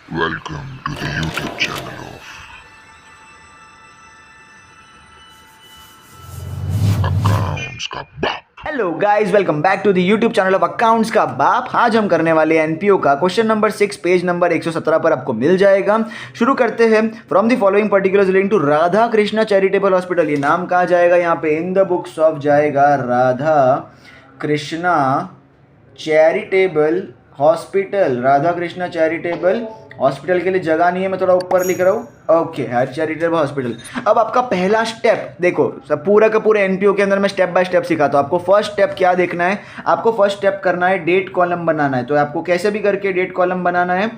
Welcome to the YouTube channel of Accounts का बाप। Hello guys, welcome back to the YouTube channel of Accounts का बाप। आज हम करने वाले एनपीओ का क्वेश्चन नंबर 6 पेज नंबर 117 पर आपको मिल जाएगा। शुरू करते हैं। From the following particulars relating to Radha Krishna charitable hospital. ये नाम कहाँ जाएगा? यहाँ पे इन द बुक्स ऑफ जाएगा Radha Krishna charitable hospital. Radha Krishna charitable hospital के लिए जगह नहीं है, मैं थोड़ा ऊपर लिख रहा हूँ। ओके, हर चैरिटेबल हॉस्पिटल। अब आपका पहला स्टेप देखो, सब पूरा का पूरा एनपीओ के अंदर मैं स्टेप बाय स्टेप सिखाता हूँ आपको। फर्स्ट स्टेप क्या देखना है? आपको फर्स्ट स्टेप करना है डेट कॉलम बनाना है। तो आपको कैसे भी करके डेट कॉलम बनाना है।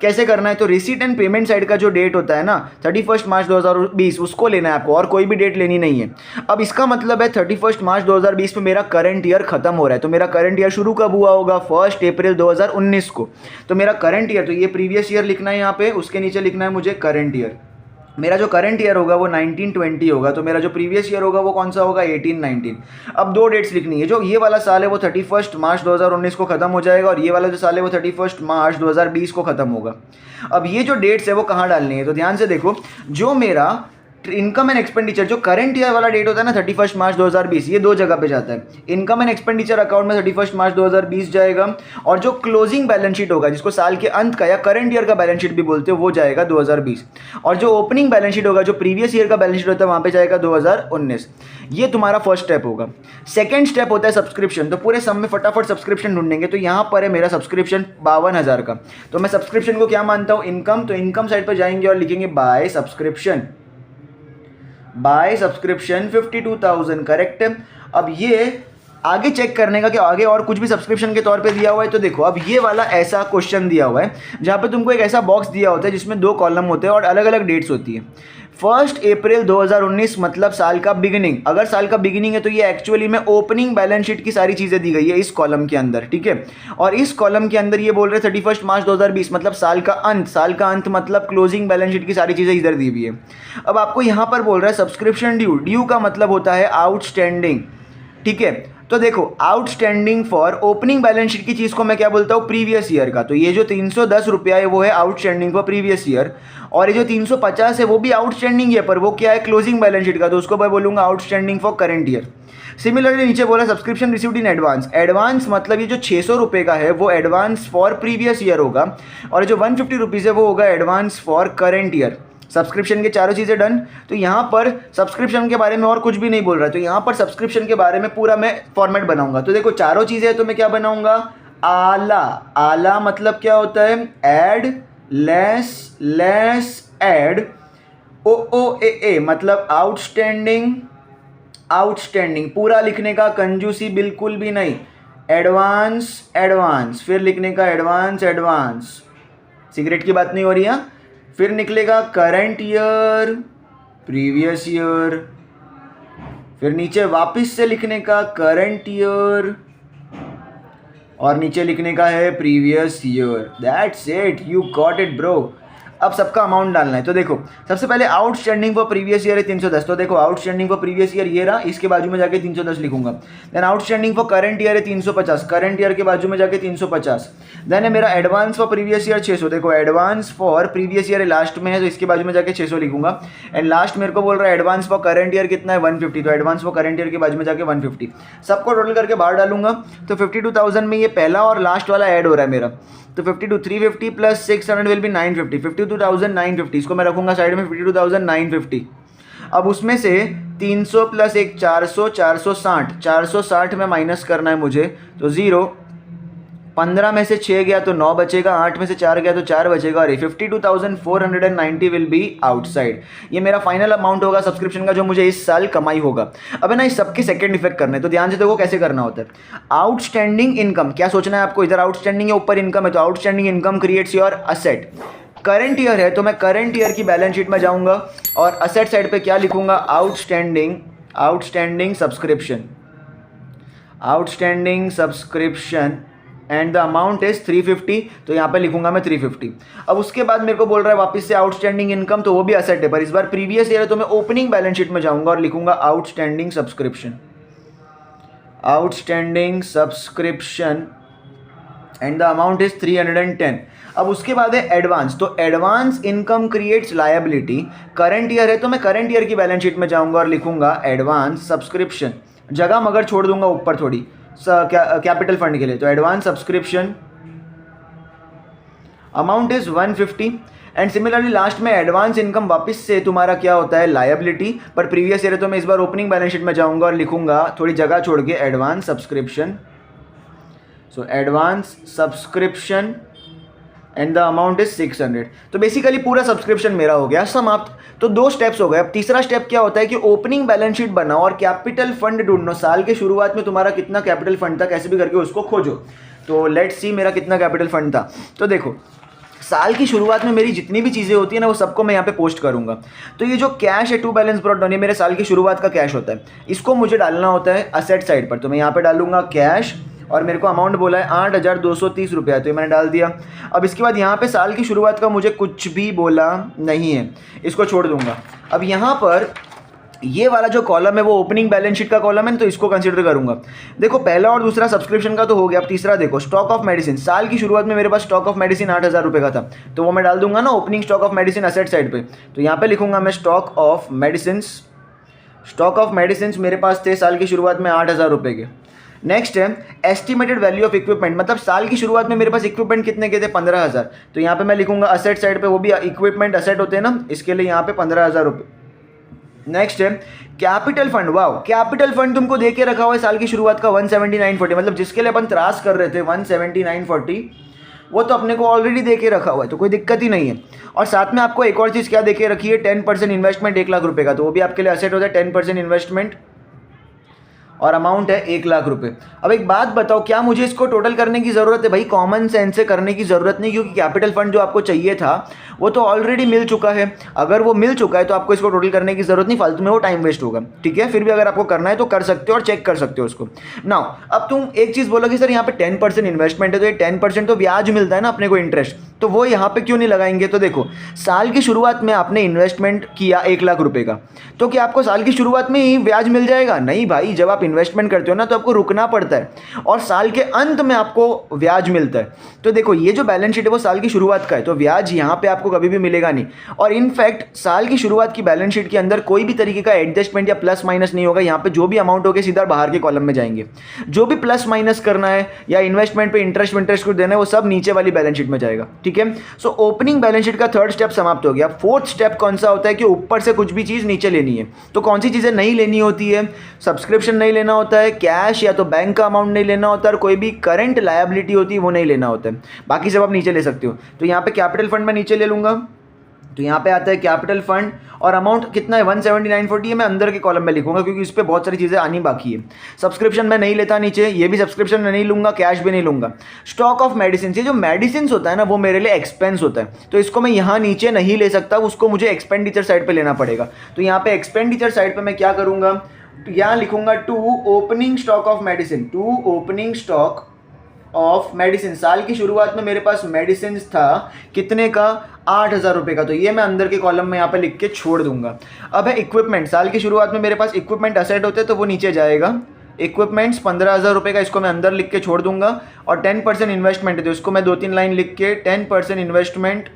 कैसे करना है? तो रिसीट एंड पेमेंट साइड का जो डेट होता है ना 31 मार्च 2020, उसको लेना है आपको, और कोई भी डेट लेनी नहीं है। अब इसका मतलब है 31 मार्च 2020 में मेरा करंट ईयर खत्म हो रहा है। तो मेरा करंट ईयर शुरू कब हुआ होगा? 1 अप्रैल 2019 को। तो मेरा करंट ईयर, तो ये प्रीवियस ईयर लिखना है यहाँ पे, उसके नीचे लिखना है मुझे करंट ईयर। मेरा जो करंट ईयर होगा वो 1920 होगा। तो मेरा जो प्रीवियस ईयर होगा वो कौन सा होगा? 1819। अब दो डेट्स लिखनी है। जो ये वाला साल है वो 31 मार्च 2019 को खत्म हो जाएगा, और ये वाला जो साल है वो 31 मार्च 2020 को खत्म होगा। अब ये जो डेट्स है वो कहाँ डालनी है? तो ध्यान से देखो, जो मेरा इनकम एंड एक्सपेंडिचर जो करंट ईयर वाला डेट होता है ना 31 मार्च 2020, ये दो जगह पे जाता है। इनकम एंड एक्सपेंडिचर अकाउंट में 31 मार्च 2020 जाएगा, और जो क्लोजिंग बैलेंस शीट होगा, जिसको साल के अंत का या करंट ईयर का बैलेंस शीट भी बोलते हो, वो जाएगा 2020। और जो ओपनिंग बैलेंस शीट होगा, जो प्रीवियस ईयर का बैलेंस शीट होता है, वहाँ पे जाएगा 2019। ये तुम्हारा फर्स्ट स्टेप होगा। सेकेंड स्टेप होता है सब्सक्रिप्शन। तो पूरे सम में फटाफट सब्सक्रिप्शन ढूंढेंगे। तो यहाँ पर है मेरा सब्सक्रिप्शन 52,000 का। तो मैं सब्सक्रिप्शन को क्या मानता हूँ? इनकम। तो इनकम साइड पर जाएंगे और लिखेंगे by subscription. By subscription 52,000, correct है। अब ये आगे चेक करने का कि आगे और कुछ भी सब्सक्रिप्शन के तौर पे दिया हुआ है। तो देखो, अब ये वाला ऐसा क्वेश्चन दिया हुआ है जहाँ पे तुमको एक ऐसा बॉक्स दिया होता है जिसमें दो कॉलम होते हैं और अलग अलग डेट्स होती है। 1 अप्रैल 2019 मतलब साल का बिगिनिंग। अगर साल का बिगिनिंग है तो ये एक्चुअली में ओपनिंग बैलेंस शीट की सारी चीज़ें दी गई है इस कॉलम के अंदर, ठीक है। और इस कॉलम के अंदर ये बोल रहे 31 मार्च 2020 मतलब साल का अंत। साल का अंत मतलब क्लोजिंग बैलेंस शीट की सारी चीज़ें इधर दी हुई है। अब आपको यहाँ पर बोल रहा है सब्सक्रिप्शन ड्यू। ड्यू का मतलब होता है आउटस्टैंडिंग, ठीक है। तो देखो, outstanding for opening balance sheet की चीज़ को मैं क्या बोलता हूँ? प्रीवियस ईयर का। तो ये जो 310 रुपया है वो है आउटस्टैंडिंग फॉर प्रीवियस ईयर, और ये जो 350 है वो भी आउटस्टैंडिंग है, पर वो क्या है? क्लोजिंग बैलेंस शीट का। तो उसको मैं बोलूँगा outstanding for current year. Similarly नीचे बोला subscription received in advance. Advance मतलब ये जो 600 रुपये का है वो एडवांस फॉर प्रीवियस ईयर होगा, और जो 150 रुपीज़ है वो होगा advance for current year. Subscription के चारों चीज़ें डन। तो यहाँ पर सब्सक्रिप्शन के बारे में और कुछ भी नहीं बोल रहा है। तो यहाँ पर सब्सक्रिप्शन के बारे में पूरा मैं फॉर्मेट बनाऊंगा। तो देखो, चारों चीज़ें हैं तो मैं क्या बनाऊंगा? आला। आला मतलब क्या होता है? Add, less, less, add. O O A मतलब आउटस्टैंडिंग। आउटस्टैंडिंग पूरा लिखने का, कंजूसी बिल्कुल भी नहीं। एडवांस, एडवांस, फिर लिखने का एडवांस, एडवांस। सिगरेट की बात नहीं हो रही है। फिर निकलेगा करंट ईयर, प्रीवियस ईयर, फिर नीचे वापस से लिखने का करंट ईयर, और नीचे लिखने का है previous year. That's it, you got it bro. अब सबका अमाउंट डालना है। तो देखो, सबसे पहले आउटस्टैंडिंग फॉर प्रीवियस ईयर है 310। तो देखो, आउटस्टैंडिंग फॉर प्रीवियस ईयर ये रहा, इसके बाजू में जाके 310 लिखूंगा। Then outstanding for current year है 350, करंट ईयर के बाजू में जाके 350। देन है मेरा एडवांस फॉर प्रीवियस ईयर 600। देखो, advance for previous year last में है, तो इसके बाजू में जाके 600 लिखूंगा। एंड लास्ट मेरे को बोल रहा है एडवांस फॉर करंट ईयर कितना है? 150। तो एडवांस फॉर करंट ईयर के बाजू में जाके 150। सबको टोटल करके बाहर डालूंगा। तो 52,000 में ये पहला और लास्ट वाला ऐड हो रहा है मेरा। तो 52 350 प्लस 600 विल बी 950। 52,950 इसको मैं रखूंगा साइड में, 52,950। अब उसमें से 300 प्लस एक 400, 460, 460 में माइनस करना है मुझे। तो 0, 15 में से 6 गया तो 9 बचेगा, 8 में से 4 गया तो 4 बचेगा, और 52,490 विल बी आउटसाइड। ये मेरा फाइनल अमाउंट होगा सब्सक्रिप्शन का जो मुझे इस साल कमाई होगा। अब है ना, इस सबके सेकंड इफेक्ट करने। तो ध्यान से देखो कैसे करना होता है। आउटस्टैंडिंग इनकम, क्या सोचना है आपको? इधर आउटस्टैंडिंग है, ऊपर इनकम है, तो outstanding income creates your asset. Current year है तो मैं करंट ईयर की बैलेंस शीट में जाऊंगा और असेट साइड पे क्या लिखूंगा? Outstanding, outstanding subscription, outstanding subscription, and the amount is 350। तो यहाँ पे लिखूंगा मैं 350। अब उसके बाद मेरे को बोल रहा है वापस से आउटस्टैंडिंग इनकम, तो वो भी असेट है, पर इस बार प्रीवियस ईयर है तो मैं ओपनिंग बैलेंस शीट में जाऊंगा और लिखूंगा outstanding subscription, outstanding subscription, and the amount is 310। अब उसके बाद है एडवांस, तो advance income creates liability. Current year है तो मैं करंट ईयर की बैलेंस शीट में जाऊंगा और लिखूंगा एडवांस सब्सक्रिप्शन, जगह मगर छोड़ दूंगा ऊपर थोड़ी कैपिटल फंड के लिए, तो advance subscription amount is 150। And similarly last में एडवांस इनकम वापस से तुम्हारा क्या होता है लायबिलिटी, पर प्रीवियस ईयर है तो मैं इस बार ओपनिंग बैलेंस शीट में जाऊंगा और लिखूंगा थोड़ी जगह छोड़ के advance subscription, so advance subscription and the amount is 600। तो बेसिकली पूरा सब्सक्रिप्शन मेरा हो गया समाप्त। तो 2 स्टेप्स हो गए। अब तीसरा स्टेप क्या होता है कि ओपनिंग बैलेंस शीट बनाओ और कैपिटल फंड ढूंढो, साल के शुरुआत में तुम्हारा कितना कैपिटल फंड था, कैसे भी करके उसको खोजो। तो लेट्स सी मेरा कितना कैपिटल फंड था। तो देखो साल की शुरुआत में मेरी जितनी भी चीज़ें होती है ना वो सबको मैं यहाँ पे पोस्ट करूँगा। तो ये जो कैश है टू बैलेंस ब्रॉट डाउन, ये मेरे साल की शुरुआत का कैश होता है, इसको मुझे डालना होता है असेट साइड पर। तो मैं यहाँ पे डालूंगा कैश और मेरे को अमाउंट बोला है 8,230 रुपया, तो ये मैंने डाल दिया। अब इसके बाद यहाँ पे साल की शुरुआत का मुझे कुछ भी बोला नहीं है, इसको छोड़ दूंगा। अब यहाँ पर ये वाला जो कॉलम है वो ओपनिंग बैलेंस शीट का कॉलम है, तो इसको कंसीडर करूंगा। देखो पहला और दूसरा सब्सक्रिप्शन का तो हो गया। अब तीसरा देखो स्टॉक ऑफ मेडिसिन, साल की शुरुआत में मेरे पास स्टॉक ऑफ मेडिसिन 8,000 रुपये का था, तो वो मैं डाल दूंगा ना opening stock of medicine asset side पे। तो यहाँ पे लिखूंगा मैं stock of medicine, stock of medicine मेरे पास थे साल की शुरुआत में 8,000 रुपये के। नेक्स्ट है एस्टिमेटेड वैल्यू ऑफ इक्विपमेंट, मतलब साल की शुरुआत में मेरे पास इक्विपमेंट कितने के थे 15,000, तो यहाँ पे मैं लिखूंगा असेट साइड पे, वो भी इक्विपमेंट असेट होते हैं ना, इसके लिए यहाँ पे 15,000 रुपये। नेक्स्ट है capital fund, wow capital fund तुमको दे के रखा हुआ है साल की शुरुआत का 17940, मतलब जिसके लिए अपन त्रास कर रहे थे 17940 वो तो अपने को ऑलरेडी दे के रखा हुआ है, तो कोई दिक्कत ही नहीं है। और साथ में आपको एक और चीज़ क्या दे के रखी है 10% इन्वेस्टमेंट 1 लाख रुपये का, तो वो भी आपके लिए असेट होता है 10% इन्वेस्टमेंट और अमाउंट है 1 लाख रुपए। अब एक बात बताओ, क्या मुझे इसको टोटल करने की ज़रूरत है? भाई कॉमन सेंस से करने की ज़रूरत नहीं, क्योंकि कैपिटल फंड जो आपको चाहिए था वो तो ऑलरेडी मिल चुका है। अगर वो मिल चुका है तो आपको इसको टोटल करने की ज़रूरत नहीं, फालतू में वो टाइम वेस्ट होगा, ठीक है। फिर भी अगर आपको करना है तो कर सकते हो और चेक कर सकते हो उसको। नाउ अब तुम एक चीज़ बोलोगे सर यहाँ पे 10% इन्वेस्टमेंट है, तो ये 10% तो ब्याज मिलता है ना अपने को इंटरेस्ट, तो वो यहाँ पे क्यों नहीं लगाएंगे? तो देखो साल की शुरुआत में आपने इन्वेस्टमेंट किया 1 लाख रुपए का, तो क्या आपको साल की शुरुआत में ही ब्याज मिल जाएगा? नहीं भाई, जब आप इन्वेस्टमेंट करते हो ना तो आपको रुकना पड़ता है और साल के अंत में आपको ब्याज मिलता है। तो देखो ये जो बैलेंस शीट है वो साल की शुरुआत का है, तो ब्याज यहाँ पे आपको कभी भी मिलेगा नहीं। और इनफैक्ट साल की शुरुआत की बैलेंस शीट के अंदर कोई भी तरीके का एडजस्टमेंट या प्लस माइनस नहीं होगा। यहाँ पे जो भी अमाउंट होगा सीधा बाहर के कॉलम में जाएंगे, जो भी प्लस माइनस करना है या इन्वेस्टमेंट पे इंटरेस्ट को देना है वो सब नीचे वाली बैलेंस शीट में जाएगा, ठीक है। सो ओपनिंग बैलेंस शीट का 3rd स्टेप समाप्त हो गया। 4th स्टेप कौन सा होता है कि ऊपर से कुछ भी चीज़ नीचे लेनी है। तो कौन सी चीज़ें नहीं लेनी होती है? सब्सक्रिप्शन नहीं लेना होता है, कैश या तो बैंक का अमाउंट नहीं लेना होता है, और कोई भी करंट लायबिलिटी होती है वो नहीं लेना होता है। बाकी सब आप नीचे ले सकते हो। तो यहाँ पे कैपिटल फंड में नीचे ले लूँगा, तो यहाँ पे आता है कैपिटल फंड और अमाउंट कितना है 17940 है, मैं अंदर के कॉलम में लिखूंगा क्योंकि इस पर बहुत सारी चीज़ें आनी बाकी है। सब्सक्रिप्शन मैं नहीं लेता नीचे, ये भी सब्सक्रिप्शन मैं नहीं लूँगा, कैश भी नहीं लूँगा। स्टॉक ऑफ मेडिसिन, ये जो मेडिसिन होता है ना वो मेरे लिए एक्सपेंस होता है, तो इसको मैं यहाँ नीचे नहीं ले सकता, उसको मुझे एक्सपेंडिचर साइड पर लेना पड़ेगा। तो यहाँ पे एक्सपेंडिचर साइड पर मैं क्या करूँगा, यहाँ लिखूंगा to opening stock of medicine, to opening stock of medicine. साल की शुरुआत में मेरे पास मेडिसिन था कितने का 8,000 रुपये का, तो ये मैं अंदर के कॉलम में यहाँ पे लिख के छोड़ दूंगा। अब है इक्विपमेंट, साल की शुरुआत में मेरे पास इक्विपमेंट असेट होते हैं तो वो नीचे जाएगा। इक्विपमेंट्स 15,000 रुपये का, इसको मैं अंदर लिख के छोड़ दूंगा। और 10% इन्वेस्टमेंट है तो इसको मैं 2-3 लाइन लिख के 10% इन्वेस्टमेंट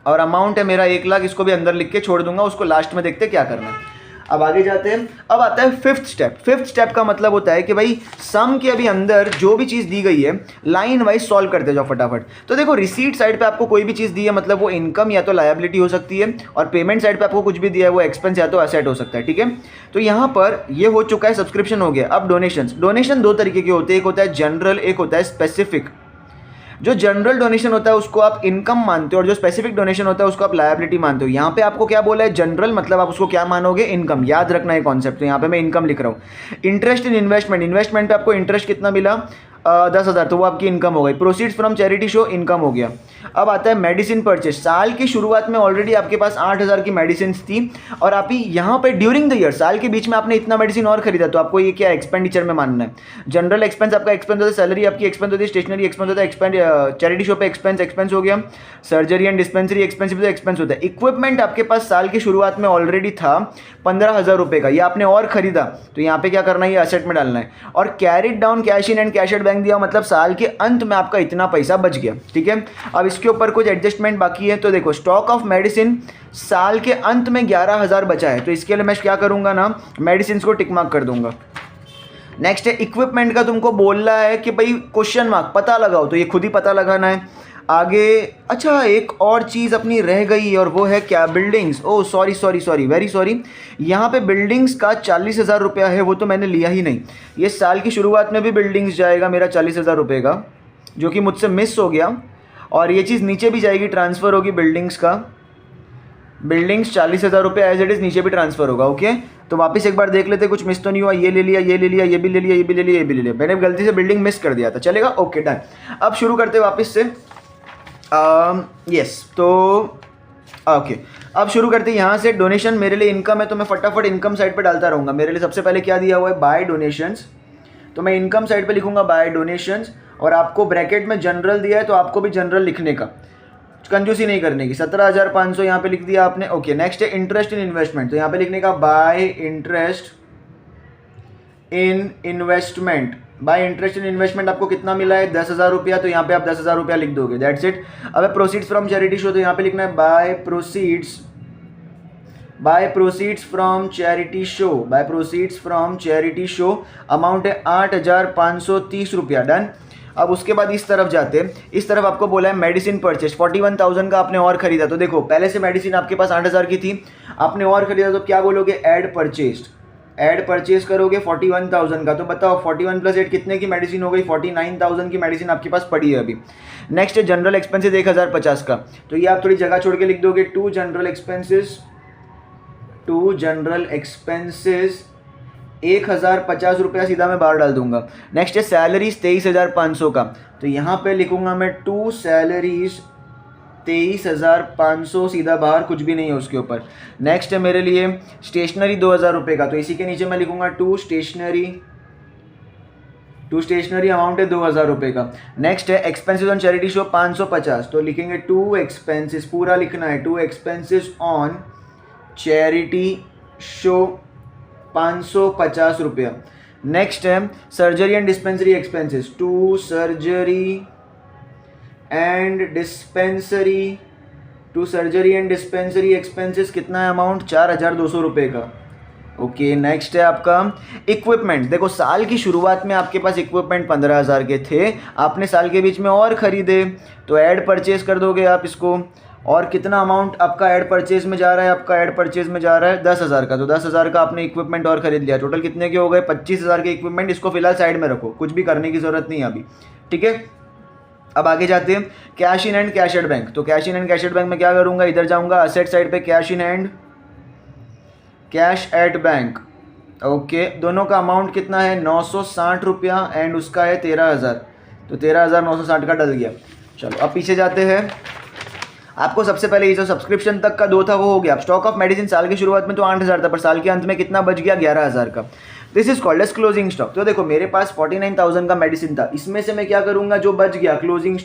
और अमाउंट है मेरा 1 लाख, इसको भी अंदर लिख के छोड़ दूंगा। उसको लास्ट में देखते क्या करना है। अब आगे जाते हैं। अब आता है 5th स्टेप। 5th स्टेप का मतलब होता है कि भाई सम के अभी अंदर जो भी चीज़ दी गई है लाइन वाइज सॉल्व करते जाओ फटाफट। तो देखो रिसीट साइड पे आपको कोई भी चीज़ दी है मतलब वो इनकम या तो लायबिलिटी हो सकती है, और पेमेंट साइड पे आपको कुछ भी दिया है वो एक्सपेंस या तो एसेट हो सकता है, ठीक है। तो यहाँ पर ये हो चुका है, सब्सक्रिप्शन हो गया। अब डोनेशंस, डोनेशन 2 तरीके के होते हैं, एक होता है जनरल, एक होता है स्पेसिफिक। जो जनरल डोनेशन होता है उसको आप इनकम मानते हो और जो स्पेसिफिक डोनेशन होता है उसको आप लायबिलिटी मानते हो। यहाँ पे आपको क्या बोला है जनरल, मतलब आप उसको क्या मानोगे इनकम, याद रखना है कॉन्सेप्ट। तो यहाँ पे मैं इनकम लिख रहा हूँ। इंटरेस्ट इन इन्वेस्टमेंट, इन्वेस्टमेंट पे आपको इंटरेस्ट कितना मिला 10,000, तो वो आपकी इनकम हो गई। Proceeds from charity show income हो गया। अब आता है मेडिसिन परचेज, साल की शुरुआत में ऑलरेडी आपके पास 8,000 की मेडिसिन थी और आप ही यहाँ पे ड्यूरिंग द ईयर साल के बीच में आपने इतना मेडिसिन और खरीदा, तो आपको ये क्या एक्सपेंडिचर में मानना है। जनरल एक्सपेंस आपका एक्सपेंस होता है, सैलरी आपकी एक्सपेंस होती है, स्टेशनरी एक्सपेंस होता है, चैरिटी शो पे एक्सपेंस हो गया, सर्जरी एंड डिस्पेंसरी एक्सपेंस होता है। इक्विपमेंट आपके पास साल की शुरुआत में ऑलरेडी था 15,000 रुपये का, ये आपने और खरीदा, तो यहाँ पे क्या करना है, ये असेट में डालना है। और carried down cash in and cash at bank bank दिया, मतलब साल के अंत में आपका इतना पैसा बच गया, ठीक है। अब इसके ऊपर कुछ एडजस्टमेंट बाकी है, तो देखो स्टॉक ऑफ मेडिसिन साल के अंत में 11,000 बचा है, तो इसके लिए मैं क्या करूँगा ना, मेडिसिन को टिक मार्क कर दूंगा। नेक्स्ट है इक्विपमेंट का, तुमको बोल रहा है कि भाई क्वेश्चन मार्क पता लगाओ, तो ये खुद ही पता लगाना है। आगे अच्छा एक और चीज़ अपनी रह गई और वो है क्या, buildings. Oh sorry very sorry, यहाँ पे बिल्डिंग्स का 40,000 रुपया है, वो तो मैंने लिया ही नहीं। ये साल की शुरुआत में भी बिल्डिंग्स जाएगा मेरा 40,000 रुपये का, जो कि मुझसे मिस हो गया, और ये चीज़ नीचे भी जाएगी, ट्रांसफ़र होगी बिल्डिंग्स का, बिल्डिंग्स 40,000 रुपये एज इट इज़ नीचे भी ट्रांसफ़र होगा, ओके। तो वापस एक बार देख लेते कुछ मिस तो नहीं हुआ, ये ले लिया, ये ले लिया, ये भी ले लिया, ये भी ले लिया, ये भी ले लिया, मैंने गलती से बिल्डिंग मिस कर दिया था, चलेगा, ओके डन। अब शुरू करते वापस से, यस तो ओके अब शुरू करते हैं यहाँ से। डोनेशन मेरे लिए इनकम है, तो मैं फटाफट इनकम साइड पे डालता रहूँगा। मेरे लिए सबसे पहले क्या दिया हुआ है, बाय डोनेशंस, तो मैं इनकम साइड पे लिखूँगा बाय डोनेशंस, और आपको ब्रैकेट में जनरल दिया है तो आपको भी जनरल लिखने का, कंजूसी नहीं करने की। 17,500 यहाँ पे लिख दिया आपने, ओके। नेक्स्ट है इंटरेस्ट इन इन्वेस्टमेंट, तो यहाँ पे लिखने का bye interest in investment. Bye interest in investment आपको कितना मिला है, 10,000 रुपया, तो यहाँ पे आप 10,000 रुपया लिख दोगे, दैट्स इट। अब प्रोसीड्स फ्रॉम चैरिटी शो, तो यहाँ पे लिखना है by proceeds from charity show, by proceeds from charity show, amount है 8,530 रुपया, डन। अब उसके बाद इस तरफ जाते हैं, इस तरफ आपको बोला है मेडिसिन परचेज, 41,000 का आपने और खरीदा, तो देखो पहले से मेडिसिन आपके पास 8,000 की थी, आपने और खरीदा, तो क्या बोलोगे, ऐड परचेज करोगे 41,000 का, तो बताओ 41 + 8 कितने की मेडिसिन हो गई, 49,000 की मेडिसिन आपके पास पड़ी है अभी। नेक्स्ट है जनरल एक्सपेंसेस 1,050 का, तो ये आप थोड़ी जगह छोड़ के लिख दोगे, टू जनरल एक्सपेंसेस 1,050 रुपया सीधा मैं बाहर डाल दूंगा। नेक्स्ट है सैलरीज 23,500 का, तो यहाँ पे लिखूंगा मैं टू सैलरीज 23,500 सीधा बाहर, कुछ भी नहीं है उसके ऊपर। नेक्स्ट है मेरे लिए स्टेशनरी 2,000 रुपये का, तो इसी के नीचे मैं लिखूंगा टू स्टेशनरी अमाउंट है 2,000 रुपये का। नेक्स्ट है एक्सपेंसेस ऑन चैरिटी शो 550, तो लिखेंगे टू एक्सपेंसेस, पूरा लिखना है, to expenses on charity show 550 रुपया। नेक्स्ट है surgery and dispensary expenses, to surgery and dispensary expenses कितना है अमाउंट, 4,200 रुपये का, ओके। नेक्स्ट है आपका इक्विपमेंट, देखो साल की शुरुआत में आपके पास इक्विपमेंट 15,000 के थे, आपने साल के बीच में और ख़रीदे, तो ऐड परचेज कर दोगे आप इसको, और कितना अमाउंट आपका ऐड परचेज में जा रहा है, आपका ऐड परचेज में जा रहा है 10,000 का, तो 10,000 का आपने इक्विपमेंट और खरीद लिया, टोटल कितने के हो गए, 25,000 के इक्विपमेंट। इसको फिलहाल साइड में रखो, कुछ भी करने की ज़रूरत नहीं है अभी, ठीक है। अब आगे जाते हैं cash in and cash at bank, तो cash in and cash at bank में क्या करूँगा, इधर जाऊँगा असेट साइड पे, cash in and cash at bank, okay. दोनों का अमाउंट कितना है, 960 रुपया, एंड उसका है 13,000, तो 13,960 का डल गया। चलो अब पीछे जाते हैं, आपको सबसे पहले ये जो सब्सक्रिप्शन तक का 2 था वो हो गया। स्टॉक ऑफ मेडिसिन साल की शुरुआत में तो 8,000 था, पर साल के अंत में कितना बच गया, 11,000 का, this is called as closing stock. तो देखो मेरे पास 49,000 का मेडिसिन था, इसमें से मैं क्या करूँगा, जो बच गया क्लोजिंग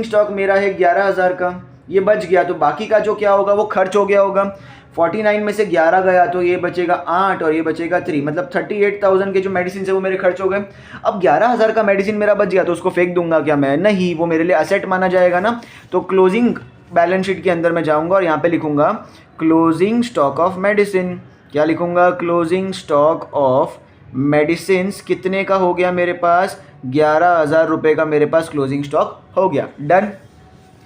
स्टॉक मेरा है 11,000 का, ये बच गया, तो बाकी का जो क्या होगा वो खर्च हो गया होगा। 49 में से 11 गया तो ये बचेगा 8 और ये बचेगा 3, मतलब 38,000 के जो मेडिसिन है वो मेरे खर्च हो गए। अब 11,000 का मेडिसिन मेरा बच गया, तो उसको फेंक दूंगा क्या मैं, नहीं, वो मेरे लिए असेट माना जाएगा ना। तो क्लोजिंग बैलेंस शीट के अंदर मैं जाऊंगा और यहाँ पे लिखूंगा क्लोजिंग स्टॉक ऑफ मेडिसिन, क्या लिखूंगा, क्लोजिंग स्टॉक ऑफ मेडिसिन कितने का हो गया मेरे पास, 11,000 रुपये का मेरे पास क्लोजिंग स्टॉक हो गया, डन।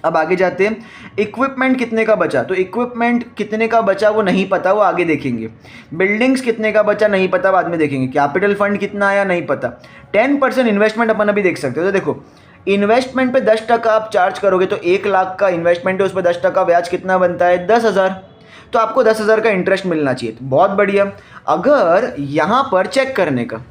अब आगे जाते हैं, इक्विपमेंट कितने का बचा, तो इक्विपमेंट कितने का बचा वो नहीं पता, वो आगे देखेंगे। बिल्डिंग्स कितने का बचा नहीं पता, बाद में देखेंगे। कैपिटल फंड कितना आया नहीं पता। 10% इन्वेस्टमेंट अपन अभी देख सकते हो, तो देखो इन्वेस्टमेंट पे 10% आप चार्ज करोगे, तो 1 लाख का इन्वेस्टमेंट है, उस पर 10% ब्याज कितना बनता है, 10,000, तो आपको 10,000 का इंटरेस्ट मिलना चाहिए, तो बहुत बढ़िया। अगर यहाँ पर चेक करने का,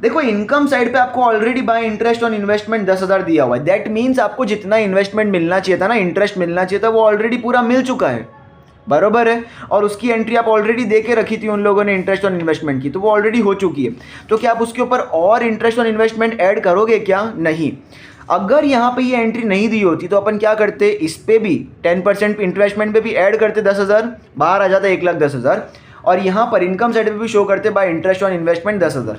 देखो इनकम साइड पे आपको already bye interest on investment 10,000 दिया हुआ है, दैट मीन्स आपको जितना इन्वेस्टमेंट मिलना चाहिए था ना, इंटरेस्ट मिलना चाहिए था, वो ऑलरेडी पूरा मिल चुका है, बरोबर है। और उसकी एंट्री आप ऑलरेडी दे के रखी थी उन लोगों ने इंटरेस्ट ऑन इन्वेस्टमेंट की, तो वो ऑलरेडी हो चुकी है। तो क्या आप उसके ऊपर और इंटरेस्ट ऑन इन्वेस्टमेंट ऐड करोगे क्या, नहीं। अगर यहाँ पे ये एंट्री नहीं दी होती तो अपन क्या करते, इस पे भी 10% इन्वेस्टमेंट पे भी ऐड करते 10,000, बाहर आ जाता 1,10,000, और यहाँ पर इनकम साइड पे भी शो करते by interest on investment 10,000।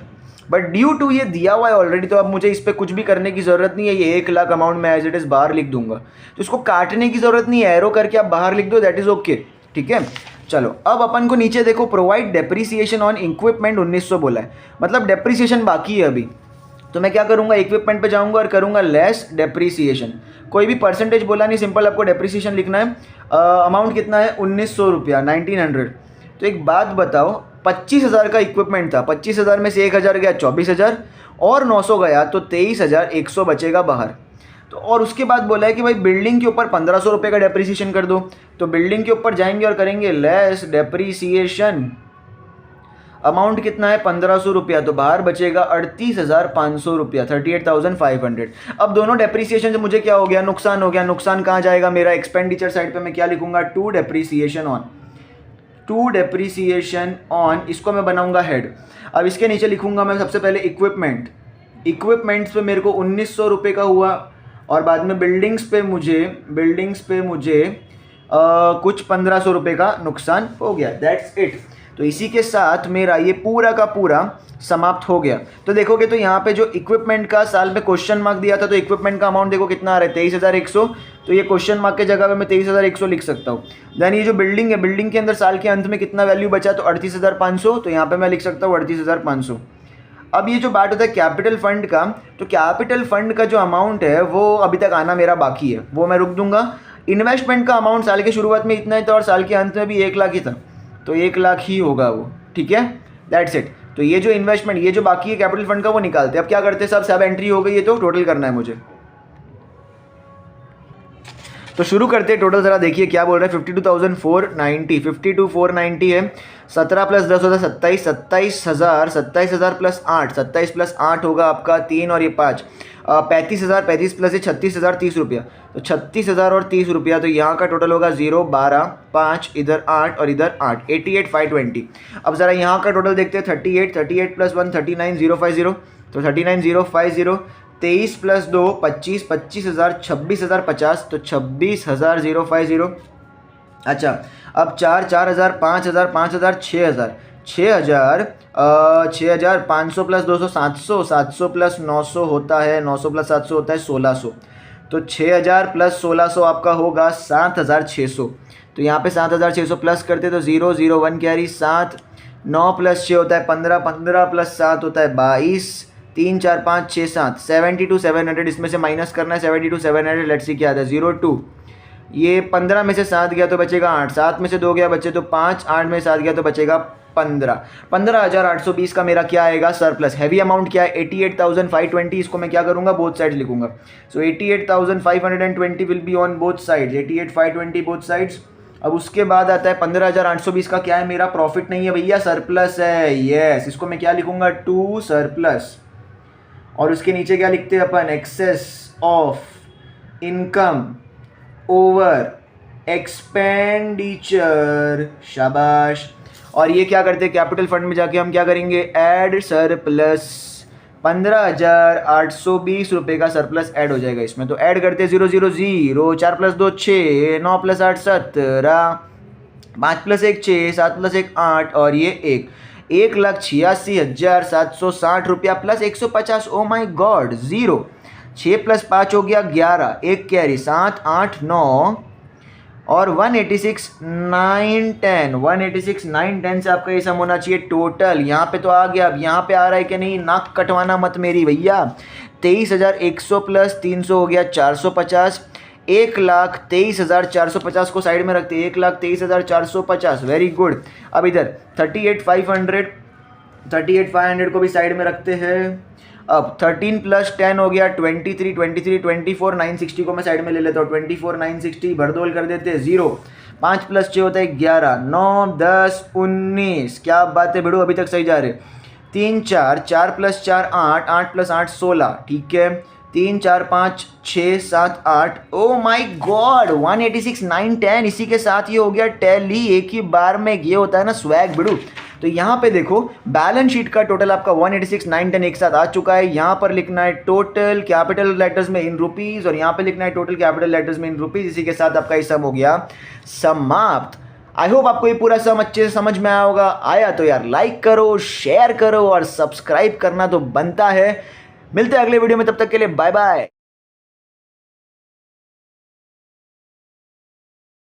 But due to ये दिया हुआ है ऑलरेडी, तो अब मुझे इस पर कुछ भी करने की ज़रूरत नहीं है। ये 1 लाख अमाउंट मैं एज इट इज़ बाहर लिख दूंगा, तो इसको काटने की ज़रूरत नहीं है, एरो करके आप बाहर लिख दो, दैट इज़ ओके। ठीक है, चलो अब अपन को नीचे देखो, प्रोवाइड डेप्रिसिएशन ऑन इक्विपमेंट 1900 बोला है, मतलब डेप्रिसिएशन बाकी है अभी। तो मैं क्या करूंगा, इक्विपमेंट पे जाऊंगा और करूंगा लेस डेप्रिसिएशन। कोई भी परसेंटेज बोला नहीं, सिंपल आपको डेप्रिसिएशन लिखना है। अमाउंट कितना है, 1900 रुपया, 1900। तो एक बात बताओ, 25,000 का इक्विपमेंट था, 25,000 में से 1,000 गया 24,000 और 900 गया तो 23,100 बचेगा बाहर। तो और उसके बाद बोला है कि भाई बिल्डिंग के ऊपर 1,500 रुपये का डेप्रिसिएशन कर दो। तो बिल्डिंग के ऊपर जाएंगे और करेंगे लेस डेप्रिसिएशन। अमाउंट कितना है, 1,500 रुपया, तो बाहर बचेगा 38,500 रुपया, 38,500। अब दोनों डेप्रिसिएशन से मुझे क्या हो गया, नुकसान हो गया। नुकसान कहाँ जाएगा मेरा, एक्सपेंडिचर साइड पे मैं क्या लिखूंगा, to depreciation on, to depreciation on, इसको मैं बनाऊंगा हेड। अब इसके नीचे लिखूंगा मैं सबसे पहले इक्विपमेंट। इक्विपमेंट्स पे मेरे को 1900 रुपये का हुआ, और बाद में बिल्डिंग्स पे मुझे कुछ 1,500 रुपये का नुकसान हो गया, दैट्स इट। तो इसी के साथ मेरा ये पूरा का पूरा समाप्त हो गया। तो देखोगे तो यहाँ पे जो इक्विपमेंट का साल में क्वेश्चन मार्क दिया था, तो इक्विपमेंट का अमाउंट देखो कितना आ रहा है, 23,100। तो ये क्वेश्चन मार्क के जगह पे मैं 23,100 लिख सकता हूँ। देन ये जो बिल्डिंग है, बिल्डिंग के अंदर साल के अंत में कितना वैल्यू बचा, तो 38,500, तो यहाँ पे मैं लिख सकता हूँ 38,500। अब ये जो बात होता है कैपिटल फंड का, तो कैपिटल फंड का जो अमाउंट है वो अभी तक आना मेरा बाकी है, वो मैं रुक दूंगा। इन्वेस्टमेंट का अमाउंट साल के शुरुआत में इतना ही था और साल के अंत में भी 1 लाख ही था, तो 1 लाख ही होगा वो। ठीक है, दैट्स इट। तो ये जो इन्वेस्टमेंट, ये जो बाकी है कैपिटल फंड का, वो निकालते हैं। अब क्या करते हैं, सब एंट्री हो गई है, तो टोटल करना है मुझे। तो शुरू करते हैं। टोटल ज़रा देखिए क्या बोल रहा है, 52,490, 52,490 है। 17 + 10 होता है 27, 27,000, 27,000 + 8, 27 + 8 होगा आपका 3 और ये 5, 35,000, 35 + 36,000, 30 रुपया। तो 36,000 और 30 रुपया, तो यहाँ का टोटल होगा 0, 12, 5, इधर 8 और इधर 8, 88,520। अब ज़रा यहाँ का टोटल देखते हैं, 38, 38 + 1, 39,050, तो 39,050, 23 + 2, 25, 25,000, 26,050, तो 26,050। अच्छा, अब 4, 4,000, 5,000, 5,000, 6,000, 6,000, 6,500 + 200, 700, 700 + 900 होता है, 900 + 700 होता है 1,600। तो 6,000 + 1,600 आपका होगा 7,600। तो यहाँ पे 7,600 प्लस करते तो 0, 0, 1 कैरी, 7, 9 + 6 होता है 15, 15 + 7 होता है 22, 3, 4, 5, 6, 7, 72,700। इसमें से माइनस करना है 72,700, लेट्स सी क्या आता है, 0, 2। ये 15 में से 7 गया तो बचेगा 8, 7 में से 2 गया बचे तो 5, 8 में 7 गया तो बचेगा 15। 15,820 का मेरा क्या आएगा, सरप्लस। हैवी अमाउंट क्या है, 88,520। इसको मैं क्या करूंगा, बोथ साइड्स लिखूंगा। सो 88,520 will be on both sides, 88,520 both sides. अब उसके बाद आता है 15,820 का क्या है, मेरा प्रॉफिट नहीं है भैया, सरप्लस है। यस, इसको मैं क्या लिखूंगा, टू सरप्लस। और उसके नीचे क्या लिखते हैं अपन, excess of income over expenditure, शाबाश। और ये क्या करते हैं, कैपिटल फंड में जाके हम क्या करेंगे, ऐड सरप्लस। 15,820 रुपये का सरप्लस ऐड हो जाएगा इसमें। तो ऐड करते हैं 0, 0, 0, 4 + 2 6, 9 + 8 17, 5 + 1 6, 7 + 1 8 और ये 1,86,760 रुपया + 150। ओ माई गॉड, 0, 6 + 5 हो गया 11, 1 कैरी, 7, 8, 9 और 186,910, 186,910 से आपका ये सम होना चाहिए टोटल। यहाँ पे तो आ गया, अब यहाँ पे आ रहा है कि नहीं, नाक कटवाना मत मेरी भैया। 23,100 + 300 हो गया 450, 1,23,450 को साइड में रखते हैं, 1,23,450, वेरी गुड। अब इधर 38,500 को भी साइड में रखते हैं। अब 13 + 10 हो गया 23, 23, 24, 960 को मैं साइड में ले लेता हूँ, 24, 960 भरदोल कर देते हैं। 0, 5 + 6 होता है 11, 9, 10, 19। क्या बात है बेड़ो, अभी तक सही जा रहे। 3, 4, 4 + 4 8, 8 + 8 16, ठीक है। 3, 4, 5, 6, 7, 8। ओ माई गॉड, 186,910। इसी के साथ ये हो गया टैली, एक ही बार में। ये होता है ना स्वैग बिड़ू। तो यहाँ पे देखो बैलेंस शीट का टोटल आपका 186,910 एक साथ आ चुका है। यहाँ पर लिखना है टोटल कैपिटल लेटर्स में इन रुपीज़ और यहाँ पे लिखना है टोटल कैपिटल लेटर्स में इन रुपीज़। इसी के साथ आपका ये सम हो गया समाप्त। आई होप आपको ये पूरा सम अच्छे से समझ में आया होगा। आया तो यार लाइक करो, शेयर करो और सब्सक्राइब करना तो बनता है। मिलते हैं अगले वीडियो में, तब तक के लिए बाय बाय।